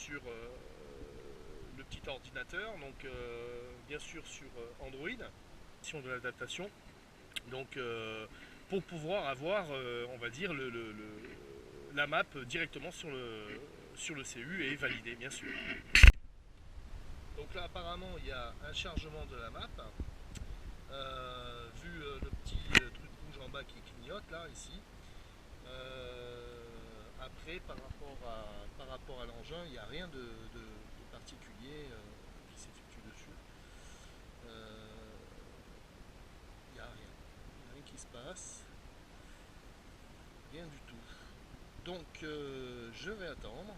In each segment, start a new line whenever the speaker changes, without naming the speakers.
sur le petit ordinateur, donc bien sûr sur Android, de l'adaptation, donc pour pouvoir avoir, on va dire, la map directement sur le CU et valider, bien sûr. Donc là, apparemment, il y a un chargement de la map. Vu le petit truc rouge en bas qui clignote là, ici. Après, par rapport à l'engin, il n'y a rien de particulier qui s'effectue dessus. Il n'y a rien qui se passe. Rien du tout. Donc, je vais attendre.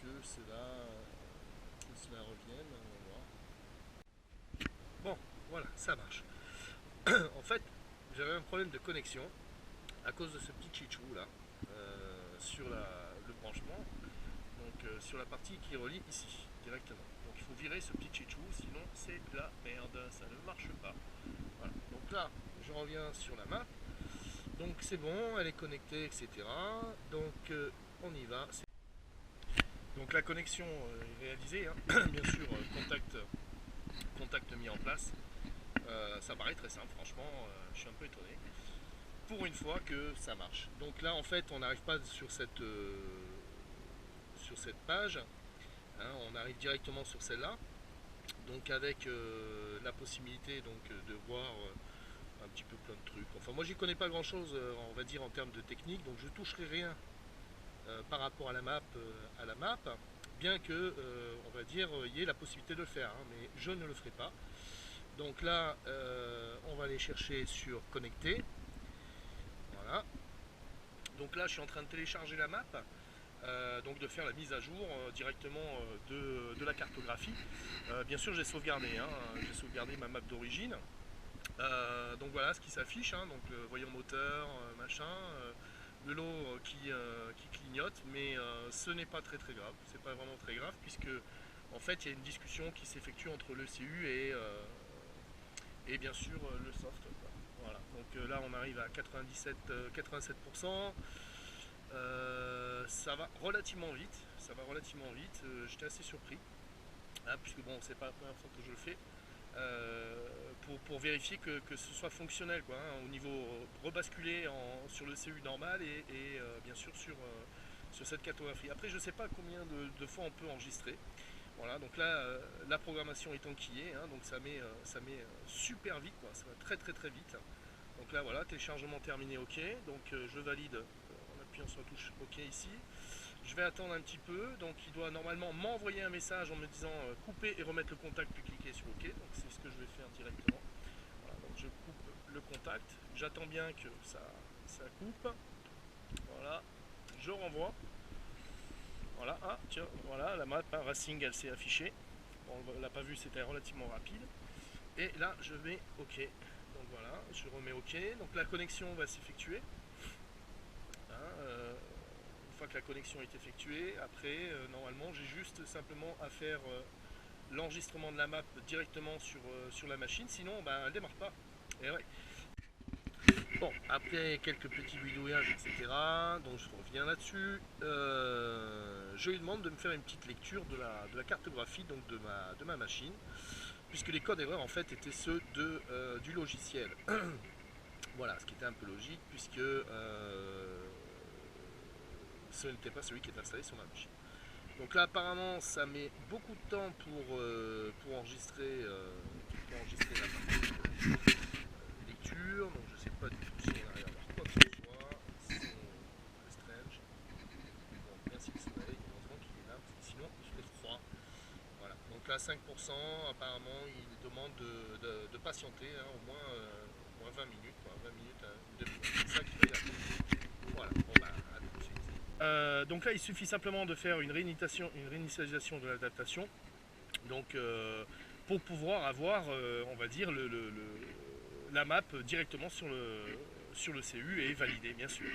Que cela revienne. On va voir. Bon, voilà, ça marche. En fait, j'avais un problème de connexion à cause de ce petit chichou là sur le branchement, donc sur la partie qui relie ici directement. Donc il faut virer ce petit chichou, sinon c'est la merde, ça ne marche pas. Voilà. Donc là, je reviens sur la map. Donc c'est bon, elle est connectée, etc. Donc on y va. Donc la connexion est réalisée, hein. Bien sûr, contact mis en place. Ça paraît très simple, franchement, je suis un peu étonné. Pour une fois que ça marche. Donc là, en fait, on n'arrive pas sur cette page. Hein, on arrive directement sur celle-là. Donc avec la possibilité de voir un petit peu plein de trucs. Enfin, moi, j'y connais pas grand-chose, on va dire, en termes de technique. Donc je toucherai rien par rapport à la map, bien que, on va dire, il y ait la possibilité de le faire. Hein, mais je ne le ferai pas. Donc là, on va aller chercher sur connecter. Voilà. Donc là, je suis en train de télécharger la map, donc de faire la mise à jour directement de la cartographie. Bien sûr, j'ai sauvegardé, hein, j'ai sauvegardé ma map d'origine. Donc voilà ce qui s'affiche, hein, donc le voyant moteur, machin, le lot qui clignote, mais ce n'est pas très grave, c'est pas vraiment très grave, puisque en fait il y a une discussion qui s'effectue entre le CU et bien sûr le soft. Quoi. Voilà. Donc là on arrive à 87%. Ça va relativement vite. J'étais assez surpris, hein, puisque bon, c'est pas la première fois que je le fais. Pour vérifier que ce soit fonctionnel, quoi, hein, au niveau rebasculé sur le CU normal et bien sûr sur cette cartographie. Après, je ne sais pas combien de fois on peut enregistrer. Voilà, donc là, la programmation est enquillée, hein, donc ça met super vite, quoi, ça va très vite. Donc là, voilà, téléchargement terminé, ok. Donc je valide en appuyant sur la touche ok ici. Je vais attendre un petit peu, donc il doit normalement m'envoyer un message en me disant couper et remettre le contact, puis cliquer sur ok. Donc c'est ce que je vais faire directement. Voilà, donc je coupe le contact, j'attends bien que ça coupe. Voilà, je renvoie. Voilà, ah tiens, voilà, la map Racing elle s'est affichée. Bon, on l'a pas vu, c'était relativement rapide. Et là, je mets OK. Donc voilà, je remets OK. Donc la connexion va s'effectuer. Hein, une fois que la connexion est effectuée, après, normalement, j'ai juste simplement à faire l'enregistrement de la map directement sur la machine. Sinon, ben, elle ne démarre pas. Et ouais. Bon, après quelques petits bidouillages, etc. Donc je reviens là-dessus. Je lui demande de me faire une petite lecture de la cartographie donc de ma machine, puisque les codes erreurs en fait étaient ceux du logiciel. Voilà, ce qui était un peu logique, puisque ce n'était pas celui qui est installé sur ma machine. Donc là apparemment ça met beaucoup de temps pour enregistrer la partie lecture, donc je sais pas du tout si on arrive à voir quoi que ce soit, c'est très strange. Bon, merci le soleil, heureusement qu'il est là, parce que sinon il fait froid. Voilà, donc là 5%, apparemment il demande de patienter, hein, au moins 20 minutes, quoi, 20 minutes à une demi-heure. C'est ça qu'il fallait attendre. Voilà, bon bah à tout de suite. Donc là il suffit simplement de faire une réinitialisation de l'adaptation. Donc pour pouvoir avoir, on va dire, la map directement sur le CU et valider, bien sûr.